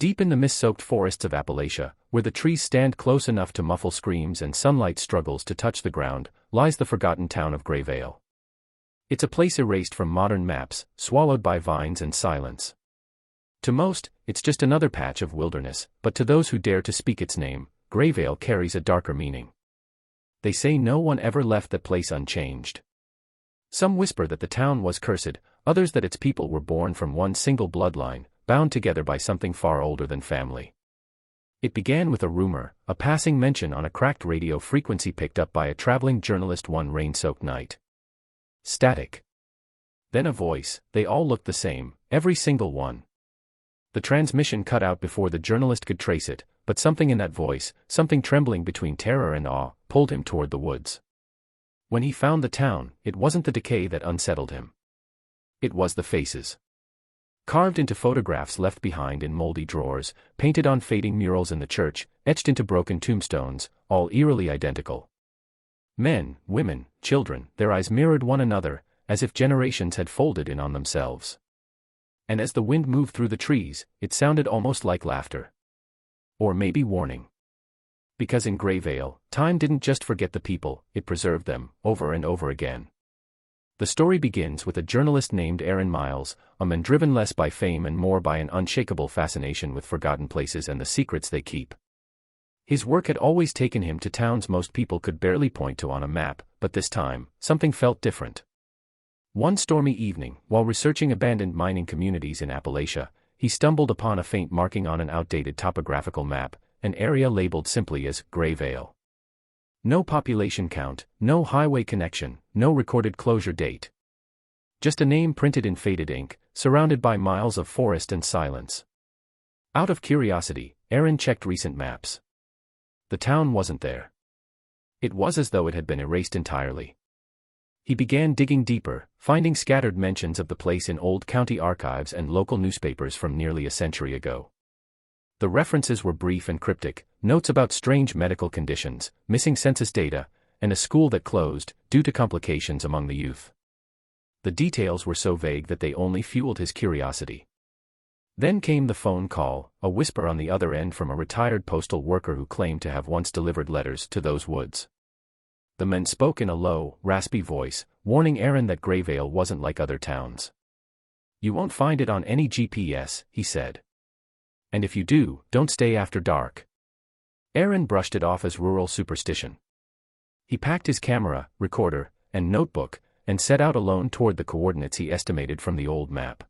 Deep in the mist-soaked forests of Appalachia, where the trees stand close enough to muffle screams and sunlight struggles to touch the ground, lies the forgotten town of Grayvale. It's a place erased from modern maps, swallowed by vines and silence. To most, it's just another patch of wilderness, but to those who dare to speak its name, Grayvale carries a darker meaning. They say no one ever left that place unchanged. Some whisper that the town was cursed, others that its people were born from one single bloodline, bound together by something far older than family. It began with a rumor, a passing mention on a cracked radio frequency picked up by a traveling journalist one rain-soaked night. Static. Then a voice. They all looked the same, every single one. The transmission cut out before the journalist could trace it, but something in that voice, something trembling between terror and awe, pulled him toward the woods. When he found the town, it wasn't the decay that unsettled him. It was the faces. Carved into photographs left behind in moldy drawers, painted on fading murals in the church, etched into broken tombstones, all eerily identical. Men, women, children, their eyes mirrored one another, as if generations had folded in on themselves. And as the wind moved through the trees, it sounded almost like laughter. Or maybe warning. Because in Grayvale, time didn't just forget the people, it preserved them, over and over again. The story begins with a journalist named Aaron Miles, a man driven less by fame and more by an unshakable fascination with forgotten places and the secrets they keep. His work had always taken him to towns most people could barely point to on a map, but this time, something felt different. One stormy evening, while researching abandoned mining communities in Appalachia, he stumbled upon a faint marking on an outdated topographical map, an area labeled simply as Grayvale. No population count, no highway connection, no recorded closure date. Just a name printed in faded ink, surrounded by miles of forest and silence. Out of curiosity, Aaron checked recent maps. The town wasn't there. It was as though it had been erased entirely. He began digging deeper, finding scattered mentions of the place in old county archives and local newspapers from nearly a century ago. The references were brief and cryptic, notes about strange medical conditions, missing census data, and a school that closed, due to complications among the youth. The details were so vague that they only fueled his curiosity. Then came the phone call, a whisper on the other end from a retired postal worker who claimed to have once delivered letters to those woods. The man spoke in a low, raspy voice, warning Aaron that Grayvale wasn't like other towns. "You won't find it on any GPS," he said. "And if you do, don't stay after dark." Aaron brushed it off as rural superstition. He packed his camera, recorder, and notebook, and set out alone toward the coordinates he estimated from the old map.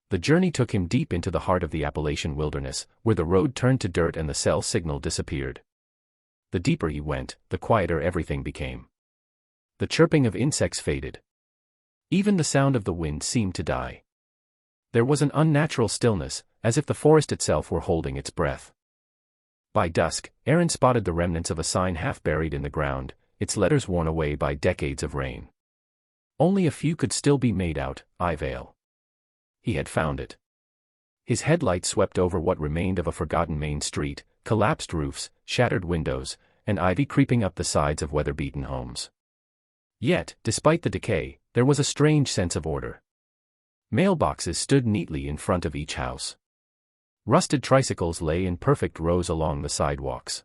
The journey took him deep into the heart of the Appalachian wilderness, where the road turned to dirt and the cell signal disappeared. The deeper he went, the quieter everything became. The chirping of insects faded. Even the sound of the wind seemed to die. There was an unnatural stillness, as if the forest itself were holding its breath. By dusk, Aaron spotted the remnants of a sign half buried in the ground, its letters worn away by decades of rain. Only a few could still be made out, Grayvale. He had found it. His headlights swept over what remained of a forgotten main street, collapsed roofs, shattered windows, and ivy creeping up the sides of weather-beaten homes. Yet, despite the decay, there was a strange sense of order. Mailboxes stood neatly in front of each house. Rusted tricycles lay in perfect rows along the sidewalks.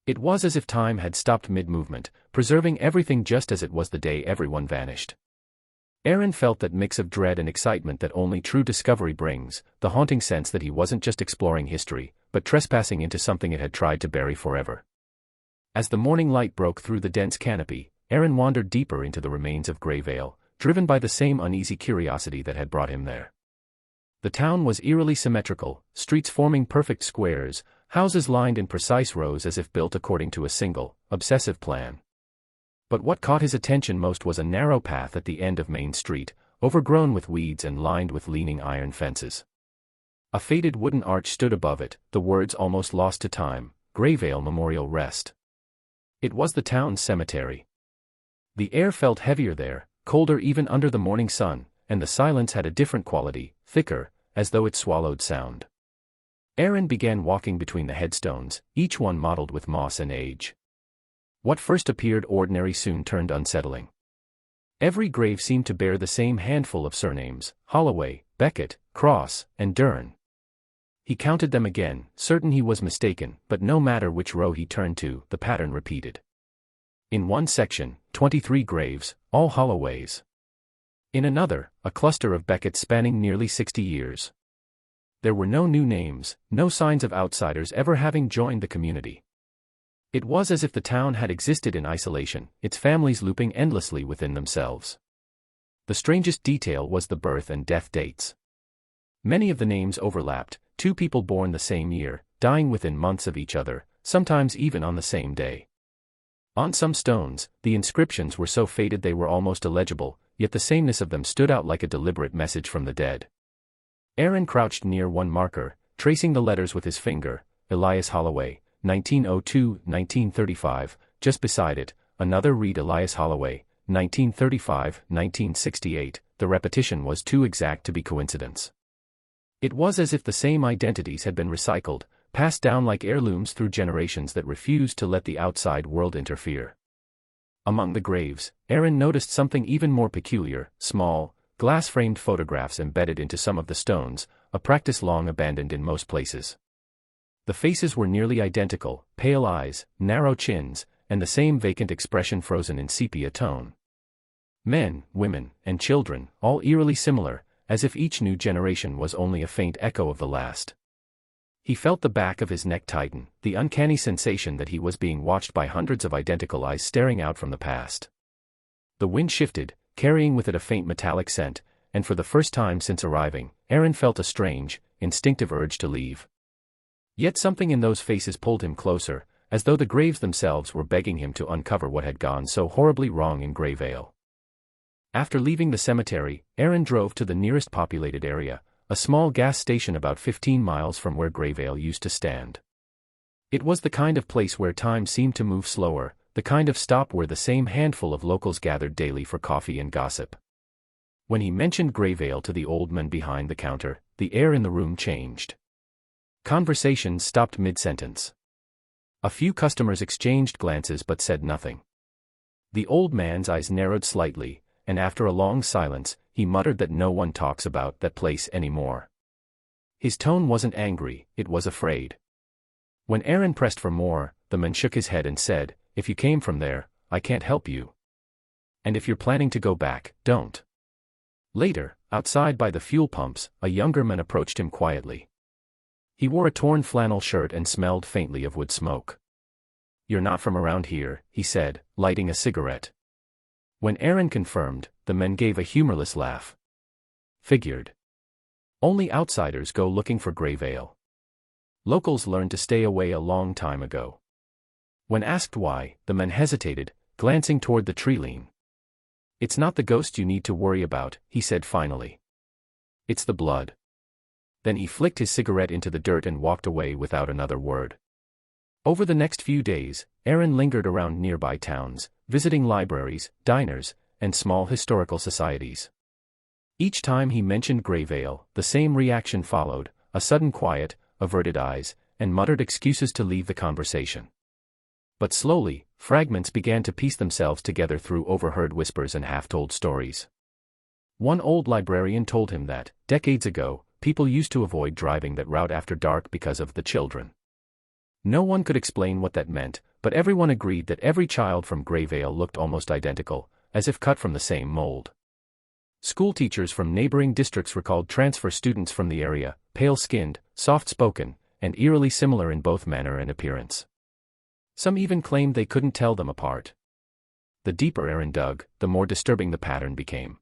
It was as if time had stopped mid-movement, preserving everything just as it was the day everyone vanished. Aaron felt that mix of dread and excitement that only true discovery brings, the haunting sense that he wasn't just exploring history, but trespassing into something it had tried to bury forever. As the morning light broke through the dense canopy, Aaron wandered deeper into the remains of Grayvale, driven by the same uneasy curiosity that had brought him there. The town was eerily symmetrical, streets forming perfect squares, houses lined in precise rows as if built according to a single, obsessive plan. But what caught his attention most was a narrow path at the end of Main Street, overgrown with weeds and lined with leaning iron fences. A faded wooden arch stood above it, the words almost lost to time, Grayvale Memorial Rest. It was the town's cemetery. The air felt heavier there, colder even under the morning sun, and the silence had a different quality, thicker, as though it swallowed sound. Aaron began walking between the headstones, each one mottled with moss and age. What first appeared ordinary soon turned unsettling. Every grave seemed to bear the same handful of surnames, Holloway, Beckett, Cross, and Dern. He counted them again, certain he was mistaken, but no matter which row he turned to, the pattern repeated. In one section, 23 graves, all holloways. In another, a cluster of Beckets spanning nearly 60 years. There were no new names, no signs of outsiders ever having joined the community. It was as if the town had existed in isolation, its families looping endlessly within themselves. The strangest detail was the birth and death dates. Many of the names overlapped, 2 people born the same year, dying within months of each other, sometimes even on the same day. On some stones, the inscriptions were so faded they were almost illegible, yet the sameness of them stood out like a deliberate message from the dead. Aaron crouched near one marker, tracing the letters with his finger, Elias Holloway, 1902-1935, just beside it, another read Elias Holloway, 1935-1968, the repetition was too exact to be coincidence. It was as if the same identities had been recycled, passed down like heirlooms through generations that refused to let the outside world interfere. Among the graves, Aaron noticed something even more peculiar: small, glass-framed photographs embedded into some of the stones, a practice long abandoned in most places. The faces were nearly identical, pale eyes, narrow chins, and the same vacant expression frozen in sepia tone. Men, women, and children, all eerily similar, as if each new generation was only a faint echo of the last. He felt the back of his neck tighten, the uncanny sensation that he was being watched by hundreds of identical eyes staring out from the past. The wind shifted, carrying with it a faint metallic scent, and for the first time since arriving, Aaron felt a strange, instinctive urge to leave. Yet something in those faces pulled him closer, as though the graves themselves were begging him to uncover what had gone so horribly wrong in Grayvale. After leaving the cemetery, Aaron drove to the nearest populated area, a small gas station about 15 miles from where Grayvale used to stand. It was the kind of place where time seemed to move slower, the kind of stop where the same handful of locals gathered daily for coffee and gossip. When he mentioned Grayvale to the old man behind the counter, the air in the room changed. Conversations stopped mid-sentence. A few customers exchanged glances but said nothing. The old man's eyes narrowed slightly, and after a long silence, he muttered that no one talks about that place anymore. His tone wasn't angry, it was afraid. When Aaron pressed for more, the man shook his head and said, "If you came from there, I can't help you. And if you're planning to go back, don't." Later, outside by the fuel pumps, a younger man approached him quietly. He wore a torn flannel shirt and smelled faintly of wood smoke. "You're not from around here," he said, lighting a cigarette. When Aaron confirmed, the man gave a humorless laugh. "Figured. Only outsiders go looking for Grayvale. Locals learned to stay away a long time ago." When asked why, the man hesitated, glancing toward the tree line. "It's not the ghost you need to worry about," he said finally. "It's the blood." Then he flicked his cigarette into the dirt and walked away without another word. Over the next few days, Aaron lingered around nearby towns, visiting libraries, diners, and small historical societies. Each time he mentioned Grayvale, the same reaction followed: a sudden quiet, averted eyes, and muttered excuses to leave the conversation. But slowly, fragments began to piece themselves together through overheard whispers and half-told stories. One old librarian told him that, decades ago, people used to avoid driving that route after dark because of the children. No one could explain what that meant, but everyone agreed that every child from Grayvale looked almost identical, as if cut from the same mold. Schoolteachers from neighboring districts recalled transfer students from the area, pale-skinned, soft-spoken, and eerily similar in both manner and appearance. Some even claimed they couldn't tell them apart. The deeper Aaron dug, the more disturbing the pattern became.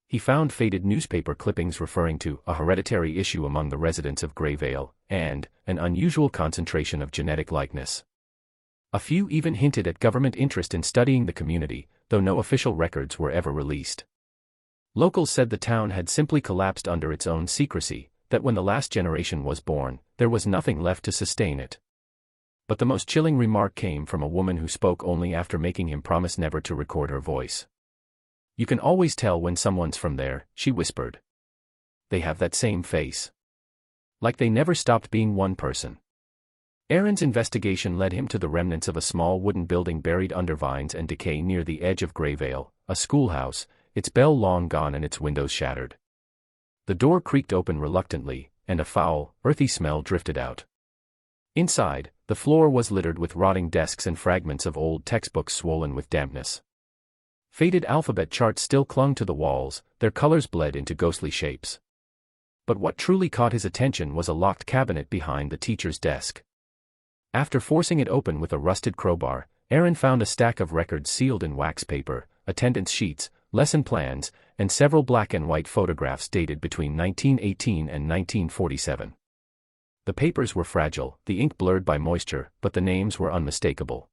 He found faded newspaper clippings referring to a hereditary issue among the residents of Grayvale, and an unusual concentration of genetic likeness. A few even hinted at government interest in studying the community, though no official records were ever released. Locals said the town had simply collapsed under its own secrecy, that when the last generation was born, there was nothing left to sustain it. But the most chilling remark came from a woman who spoke only after making him promise never to record her voice. "You can always tell when someone's from there," she whispered. "They have that same face. Like they never stopped being one person." Aaron's investigation led him to the remnants of a small wooden building buried under vines and decay near the edge of Grayvale, a schoolhouse, its bell long gone and its windows shattered. The door creaked open reluctantly, and a foul, earthy smell drifted out. Inside, the floor was littered with rotting desks and fragments of old textbooks swollen with dampness. Faded alphabet charts still clung to the walls, their colors bled into ghostly shapes. But what truly caught his attention was a locked cabinet behind the teacher's desk. After forcing it open with a rusted crowbar, Aaron found a stack of records sealed in wax paper, attendance sheets, lesson plans, and several black and white photographs dated between 1918 and 1947. The papers were fragile, the ink blurred by moisture, but the names were unmistakable.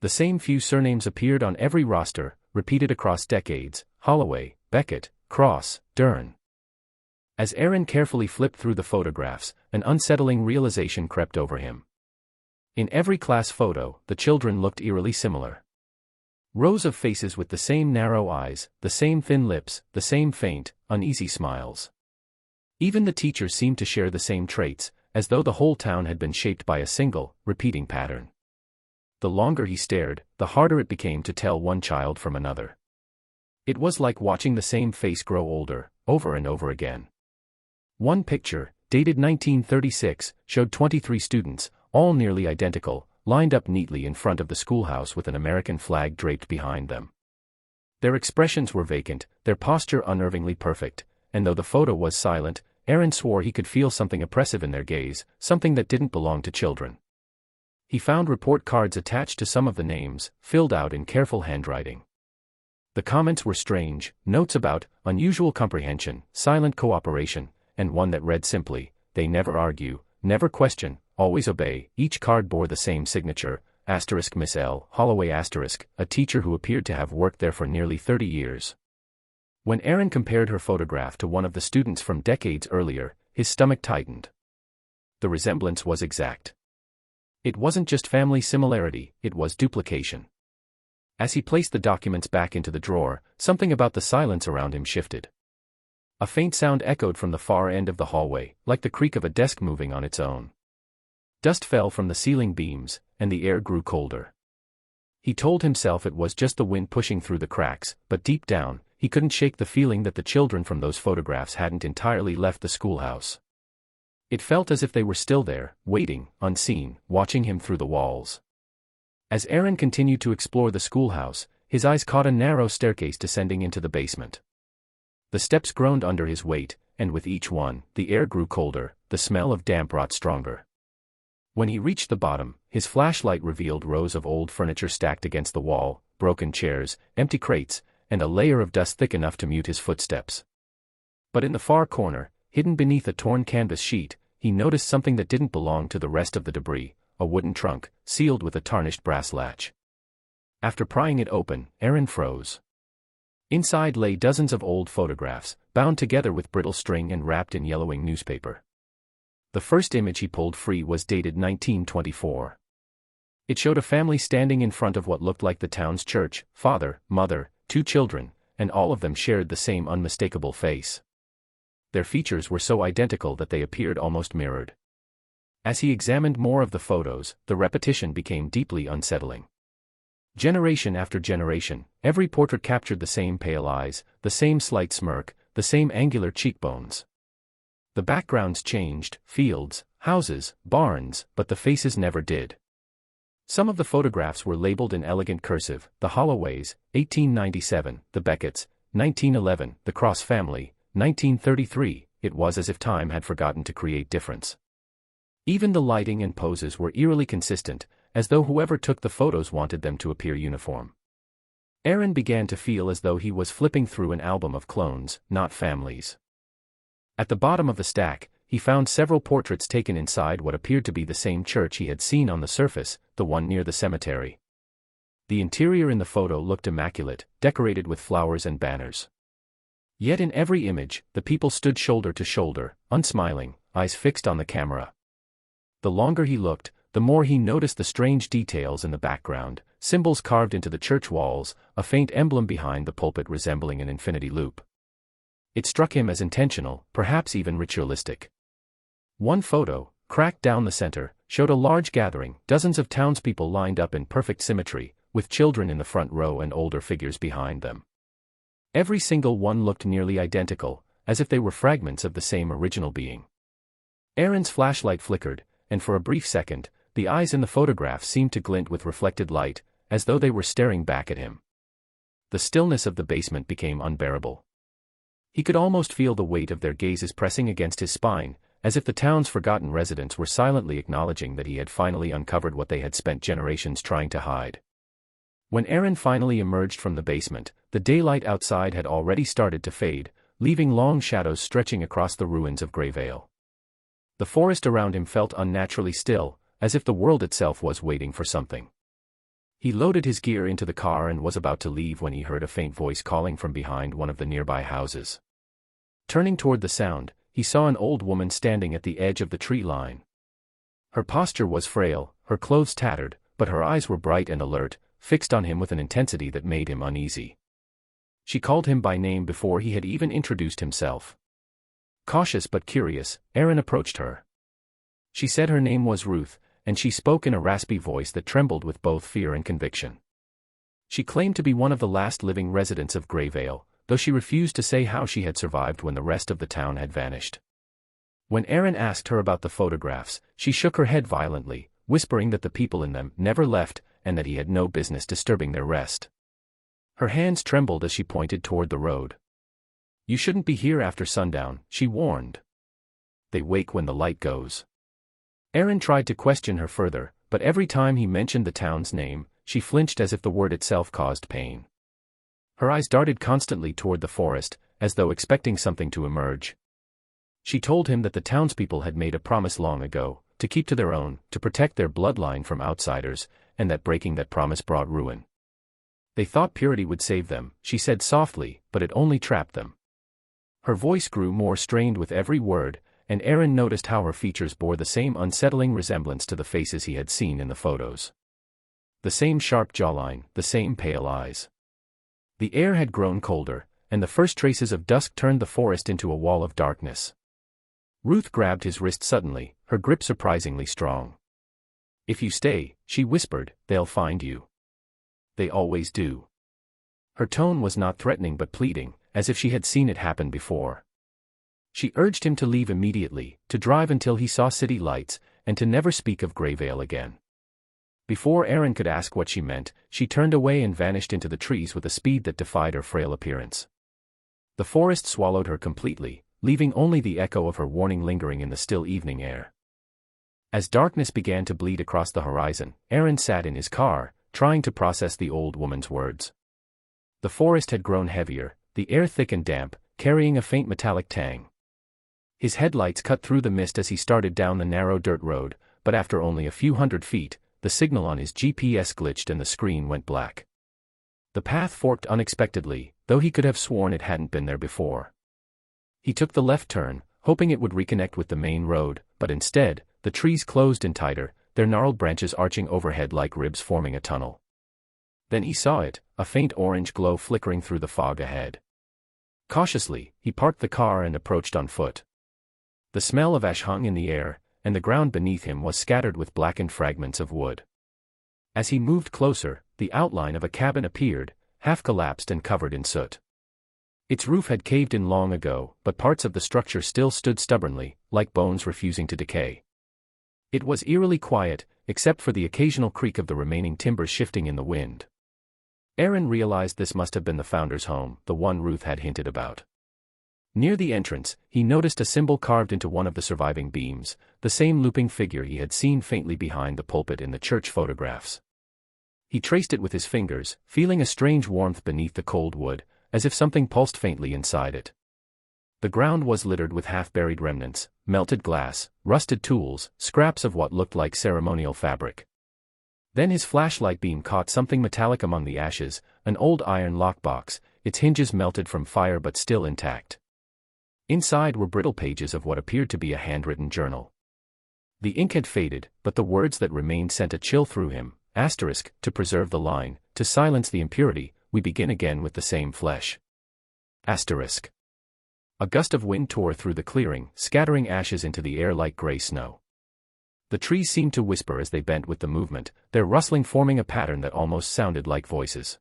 The same few surnames appeared on every roster, repeated across decades: Holloway, Beckett, Cross, Dern. As Aaron carefully flipped through the photographs, an unsettling realization crept over him. In every class photo, the children looked eerily similar. Rows of faces with the same narrow eyes, the same thin lips, the same faint, uneasy smiles. Even the teachers seemed to share the same traits, as though the whole town had been shaped by a single, repeating pattern. The longer he stared, the harder it became to tell one child from another. It was like watching the same face grow older, over and over again. One picture, dated 1936, showed 23 students, all nearly identical, lined up neatly in front of the schoolhouse with an American flag draped behind them. Their expressions were vacant, their posture unnervingly perfect, and though the photo was silent, Aaron swore he could feel something oppressive in their gaze, something that didn't belong to children. He found report cards attached to some of the names, filled out in careful handwriting. The comments were strange, notes about unusual comprehension, silent cooperation, and one that read simply, "They never argue, never question, always obey." Each card bore the same signature, * Miss L. Holloway *, a teacher who appeared to have worked there for nearly 30 years. When Aaron compared her photograph to one of the students from decades earlier, his stomach tightened. The resemblance was exact. It wasn't just family similarity, it was duplication. As he placed the documents back into the drawer, something about the silence around him shifted. A faint sound echoed from the far end of the hallway, like the creak of a desk moving on its own. Dust fell from the ceiling beams, and the air grew colder. He told himself it was just the wind pushing through the cracks, but deep down, he couldn't shake the feeling that the children from those photographs hadn't entirely left the schoolhouse. It felt as if they were still there, waiting, unseen, watching him through the walls. As Aaron continued to explore the schoolhouse, his eyes caught a narrow staircase descending into the basement. The steps groaned under his weight, and with each one, the air grew colder, the smell of damp rot stronger. When he reached the bottom, his flashlight revealed rows of old furniture stacked against the wall, broken chairs, empty crates, and a layer of dust thick enough to mute his footsteps. But in the far corner, hidden beneath a torn canvas sheet, he noticed something that didn't belong to the rest of the debris: a wooden trunk, sealed with a tarnished brass latch. After prying it open, Aaron froze. Inside lay dozens of old photographs, bound together with brittle string and wrapped in yellowing newspaper. The first image he pulled free was dated 1924. It showed a family standing in front of what looked like the town's church: father, mother, 2 children, and all of them shared the same unmistakable face. Their features were so identical that they appeared almost mirrored. As he examined more of the photos, the repetition became deeply unsettling. Generation after generation, every portrait captured the same pale eyes, the same slight smirk, the same angular cheekbones. The backgrounds changed: fields, houses, barns, but the faces never did. Some of the photographs were labeled in elegant cursive: the Holloways, 1897, the Becketts, 1911, the Cross family, 1933. It was as if time had forgotten to create difference. Even the lighting and poses were eerily consistent, as though whoever took the photos wanted them to appear uniform. Aaron began to feel as though he was flipping through an album of clones, not families. At the bottom of the stack, he found several portraits taken inside what appeared to be the same church he had seen on the surface, the one near the cemetery. The interior in the photo looked immaculate, decorated with flowers and banners. Yet in every image, the people stood shoulder to shoulder, unsmiling, eyes fixed on the camera. The longer he looked, the more he noticed the strange details in the background: symbols carved into the church walls, a faint emblem behind the pulpit resembling an infinity loop. It struck him as intentional, perhaps even ritualistic. One photo, cracked down the center, showed a large gathering, dozens of townspeople lined up in perfect symmetry, with children in the front row and older figures behind them. Every single one looked nearly identical, as if they were fragments of the same original being. Aaron's flashlight flickered, and for a brief second, the eyes in the photograph seemed to glint with reflected light, as though they were staring back at him. The stillness of the basement became unbearable. He could almost feel the weight of their gazes pressing against his spine, as if the town's forgotten residents were silently acknowledging that he had finally uncovered what they had spent generations trying to hide. When Aaron finally emerged from the basement, the daylight outside had already started to fade, leaving long shadows stretching across the ruins of Greyvale. The forest around him felt unnaturally still, as if the world itself was waiting for something. He loaded his gear into the car and was about to leave when he heard a faint voice calling from behind one of the nearby houses. Turning toward the sound, he saw an old woman standing at the edge of the tree line. Her posture was frail, her clothes tattered, but her eyes were bright and alert, fixed on him with an intensity that made him uneasy. She called him by name before he had even introduced himself. Cautious but curious, Aaron approached her. She said her name was Ruth, and she spoke in a raspy voice that trembled with both fear and conviction. She claimed to be one of the last living residents of Greyvale, though she refused to say how she had survived when the rest of the town had vanished. When Aaron asked her about the photographs, she shook her head violently, whispering that the people in them never left, and that he had no business disturbing their rest. Her hands trembled as she pointed toward the road. "You shouldn't be here after sundown," she warned. "They wake when the light goes." Aaron tried to question her further, but every time he mentioned the town's name, she flinched as if the word itself caused pain. Her eyes darted constantly toward the forest, as though expecting something to emerge. She told him that the townspeople had made a promise long ago, to keep to their own, to protect their bloodline from outsiders, and that breaking that promise brought ruin. They thought purity would save them, she said softly, but it only trapped them. Her voice grew more strained with every word, and Aaron noticed how her features bore the same unsettling resemblance to the faces he had seen in the photos. The same sharp jawline, the same pale eyes. The air had grown colder, and the first traces of dusk turned the forest into a wall of darkness. Ruth grabbed his wrist suddenly, her grip surprisingly strong. "If you stay," she whispered, "they'll find you. They always do." Her tone was not threatening but pleading, as if she had seen it happen before. She urged him to leave immediately, to drive until he saw city lights, and to never speak of Greyvale again. Before Aaron could ask what she meant, she turned away and vanished into the trees with a speed that defied her frail appearance. The forest swallowed her completely, leaving only the echo of her warning lingering in the still evening air. As darkness began to bleed across the horizon, Aaron sat in his car, trying to process the old woman's words. The forest had grown heavier, the air thick and damp, carrying a faint metallic tang. His headlights cut through the mist as he started down the narrow dirt road, but after only a few hundred feet, the signal on his GPS glitched and the screen went black. The path forked unexpectedly, though he could have sworn it hadn't been there before. He took the left turn, hoping it would reconnect with the main road, but instead, the trees closed in tighter, their gnarled branches arching overhead like ribs forming a tunnel. Then he saw it, a faint orange glow flickering through the fog ahead. Cautiously, he parked the car and approached on foot. The smell of ash hung in the air, and the ground beneath him was scattered with blackened fragments of wood. As he moved closer, the outline of a cabin appeared, half collapsed and covered in soot. Its roof had caved in long ago, but parts of the structure still stood stubbornly, like bones refusing to decay. It was eerily quiet, except for the occasional creak of the remaining timbers shifting in the wind. Aaron realized this must have been the founder's home, the one Ruth had hinted about. Near the entrance, he noticed a symbol carved into one of the surviving beams, the same looping figure he had seen faintly behind the pulpit in the church photographs. He traced it with his fingers, feeling a strange warmth beneath the cold wood, as if something pulsed faintly inside it. The ground was littered with half-buried remnants, melted glass, rusted tools, scraps of what looked like ceremonial fabric. Then his flashlight beam caught something metallic among the ashes, an old iron lockbox, its hinges melted from fire but still intact. Inside were brittle pages of what appeared to be a handwritten journal. The ink had faded, but the words that remained sent a chill through him. Asterisk, to preserve the line, to silence the impurity, we begin again with the same flesh. Asterisk. A gust of wind tore through the clearing, scattering ashes into the air like gray snow. The trees seemed to whisper as they bent with the movement, their rustling forming a pattern that almost sounded like voices.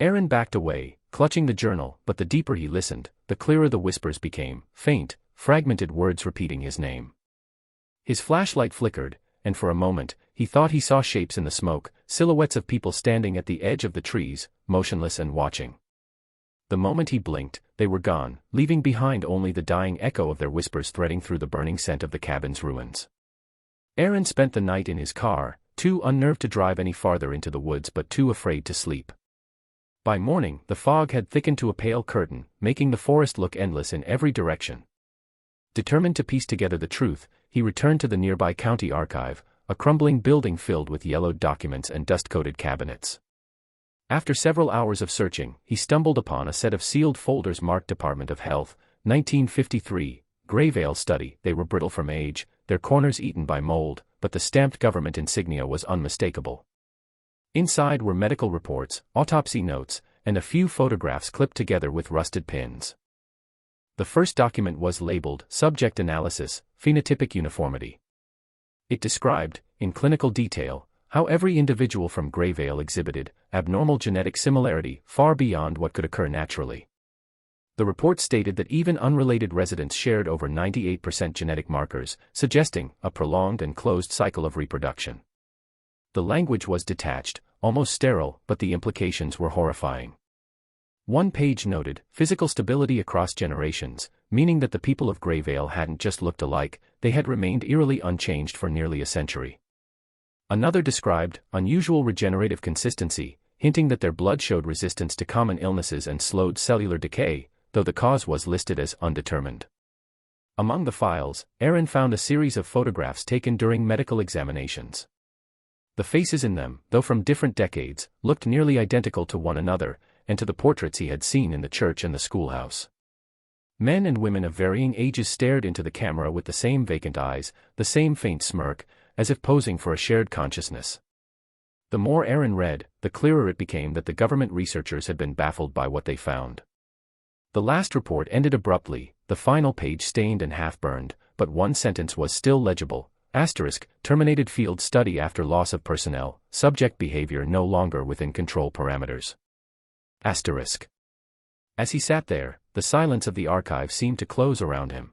Aaron backed away, clutching the journal, but the deeper he listened, the clearer the whispers became, faint, fragmented words repeating his name. His flashlight flickered, and for a moment, he thought he saw shapes in the smoke, silhouettes of people standing at the edge of the trees, motionless and watching. The moment he blinked, they were gone, leaving behind only the dying echo of their whispers threading through the burning scent of the cabin's ruins. Aaron spent the night in his car, too unnerved to drive any farther into the woods but too afraid to sleep. By morning, the fog had thickened to a pale curtain, making the forest look endless in every direction. Determined to piece together the truth, he returned to the nearby county archive, a crumbling building filled with yellowed documents and dust-coated cabinets. After several hours of searching, he stumbled upon a set of sealed folders marked Department of Health, 1953, Grayvale Study. They were brittle from age, their corners eaten by mold, but the stamped government insignia was unmistakable. Inside were medical reports, autopsy notes, and a few photographs clipped together with rusted pins. The first document was labeled Subject Analysis, Phenotypic Uniformity. It described, in clinical detail, how every individual from Grayvale exhibited abnormal genetic similarity far beyond what could occur naturally. The report stated that even unrelated residents shared over 98% genetic markers, suggesting a prolonged and closed cycle of reproduction. The language was detached, almost sterile, but the implications were horrifying. One page noted physical stability across generations, meaning that the people of Grayvale hadn't just looked alike, they had remained eerily unchanged for nearly a century. Another described unusual regenerative consistency, hinting that their blood showed resistance to common illnesses and slowed cellular decay, though the cause was listed as undetermined. Among the files, Aaron found a series of photographs taken during medical examinations. The faces in them, though from different decades, looked nearly identical to one another, and to the portraits he had seen in the church and the schoolhouse. Men and women of varying ages stared into the camera with the same vacant eyes, the same faint smirk, as if posing for a shared consciousness. The more Aaron read, the clearer it became that the government researchers had been baffled by what they found. The last report ended abruptly, the final page stained and half-burned, but one sentence was still legible, terminated field study after loss of personnel, subject behavior no longer within control parameters. As he sat there, the silence of the archive seemed to close around him.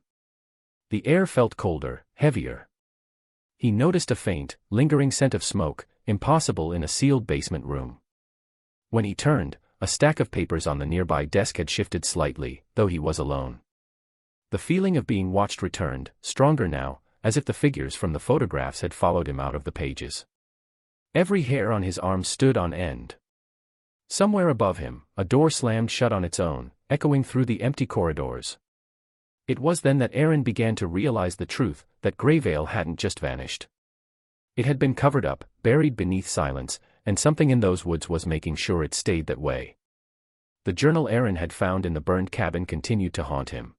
The air felt colder, heavier. He noticed a faint, lingering scent of smoke, impossible in a sealed basement room. When he turned, a stack of papers on the nearby desk had shifted slightly, though he was alone. The feeling of being watched returned, stronger now, as if the figures from the photographs had followed him out of the pages. Every hair on his arm stood on end. Somewhere above him, a door slammed shut on its own, echoing through the empty corridors. It was then that Aaron began to realize the truth, that Grayvale hadn't just vanished. It had been covered up, buried beneath silence, and something in those woods was making sure it stayed that way. The journal Aaron had found in the burned cabin continued to haunt him.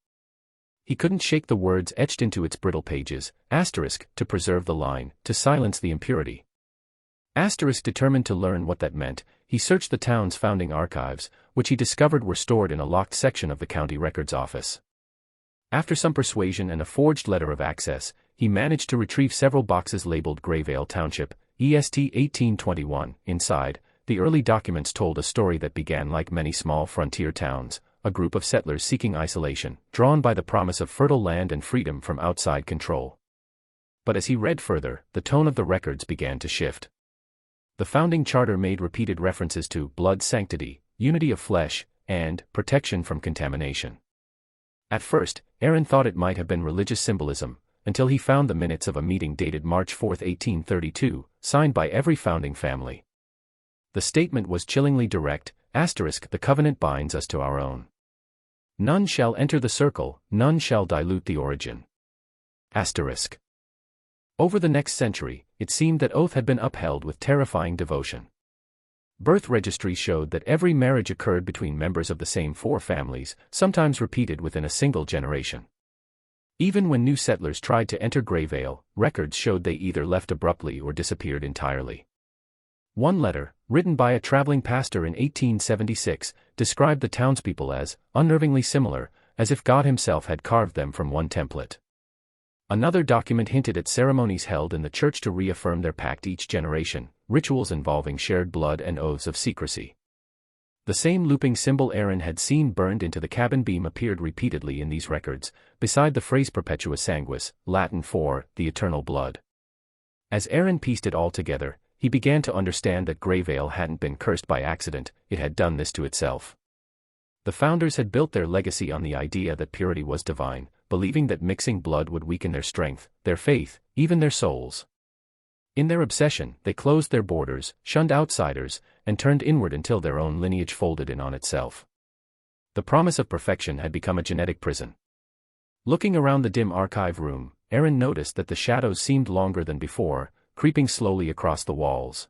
He couldn't shake the words etched into its brittle pages, to preserve the line, to silence the impurity. Determined to learn what that meant, he searched the town's founding archives, which he discovered were stored in a locked section of the county records office. After some persuasion and a forged letter of access, he managed to retrieve several boxes labeled Grayvale Township, EST 1821. Inside, the early documents told a story that began like many small frontier towns, a group of settlers seeking isolation, drawn by the promise of fertile land and freedom from outside control. But as he read further, the tone of the records began to shift. The founding charter made repeated references to blood sanctity, unity of flesh, and protection from contamination. At first, Aaron thought it might have been religious symbolism, until he found the minutes of a meeting dated March 4, 1832, signed by every founding family. The statement was chillingly direct, the covenant binds us to our own. None shall enter the circle, none shall dilute the origin. Over the next century, it seemed that oath had been upheld with terrifying devotion. Birth registry showed that every marriage occurred between members of the same four families, sometimes repeated within a single generation. Even when new settlers tried to enter Grayvale, records showed they either left abruptly or disappeared entirely. One letter, written by a traveling pastor in 1876, described the townspeople as unnervingly similar, as if God himself had carved them from one template. Another document hinted at ceremonies held in the church to reaffirm their pact each generation, rituals involving shared blood and oaths of secrecy. The same looping symbol Aaron had seen burned into the cabin beam appeared repeatedly in these records, beside the phrase Perpetua Sanguis, Latin for, the eternal blood. As Aaron pieced it all together, he began to understand that Greyvale hadn't been cursed by accident, it had done this to itself. The founders had built their legacy on the idea that purity was divine, believing that mixing blood would weaken their strength, their faith, even their souls. In their obsession, they closed their borders, shunned outsiders, and turned inward until their own lineage folded in on itself. The promise of perfection had become a genetic prison. Looking around the dim archive room, Aaron noticed that the shadows seemed longer than before, creeping slowly across the walls.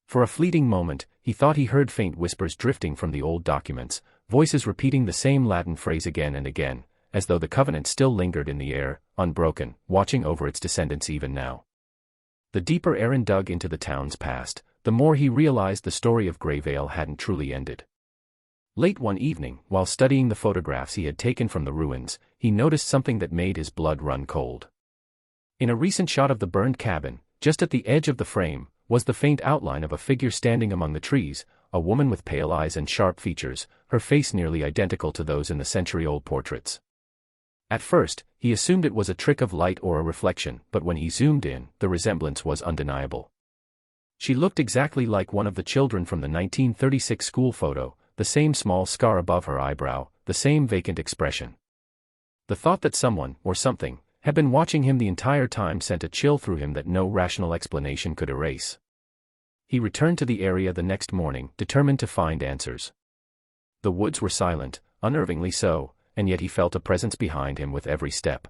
For a fleeting moment, he thought he heard faint whispers drifting from the old documents, voices repeating the same Latin phrase again and again, as though the covenant still lingered in the air, unbroken, watching over its descendants even now. The deeper Aaron dug into the town's past, the more he realized the story of Greyvale hadn't truly ended. Late one evening, while studying the photographs he had taken from the ruins, he noticed something that made his blood run cold. In a recent shot of the burned cabin, just at the edge of the frame, was the faint outline of a figure standing among the trees, a woman with pale eyes and sharp features, her face nearly identical to those in the century-old portraits. At first, he assumed it was a trick of light or a reflection, but when he zoomed in, the resemblance was undeniable. She looked exactly like one of the children from the 1936 school photo, the same small scar above her eyebrow, the same vacant expression. The thought that someone, or something, had been watching him the entire time sent a chill through him that no rational explanation could erase. He returned to the area the next morning, determined to find answers. The woods were silent, unnervingly so, and yet he felt a presence behind him with every step.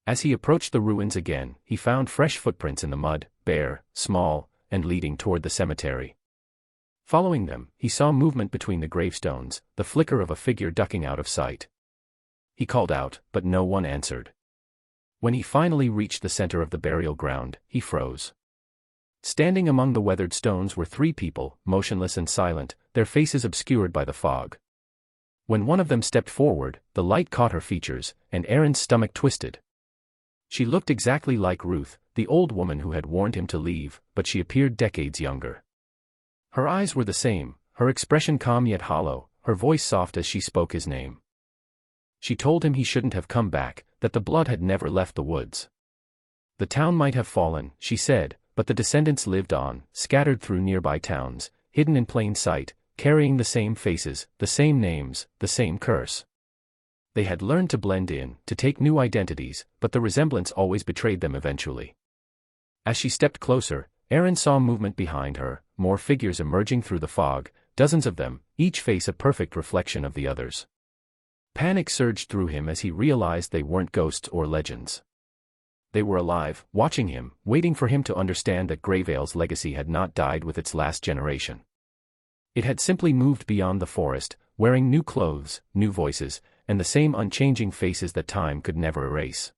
As he approached the ruins again, he found fresh footprints in the mud, bare, small, and leading toward the cemetery. Following them, he saw movement between the gravestones, the flicker of a figure ducking out of sight. He called out, but no one answered. When he finally reached the center of the burial ground, he froze. Standing among the weathered stones were three people, motionless and silent, their faces obscured by the fog. When one of them stepped forward, the light caught her features, and Aaron's stomach twisted. She looked exactly like Ruth, the old woman who had warned him to leave, but she appeared decades younger. Her eyes were the same, her expression calm yet hollow, her voice soft as she spoke his name. She told him he shouldn't have come back, that the blood had never left the woods. The town might have fallen, she said, but the descendants lived on, scattered through nearby towns, hidden in plain sight, carrying the same faces, the same names, the same curse. They had learned to blend in, to take new identities, but the resemblance always betrayed them eventually. As she stepped closer, Aaron saw movement behind her, more figures emerging through the fog, dozens of them, each face a perfect reflection of the others. Panic surged through him as he realized they weren't ghosts or legends. They were alive, watching him, waiting for him to understand that Greyvale's legacy had not died with its last generation. It had simply moved beyond the forest, wearing new clothes, new voices, and the same unchanging faces that time could never erase.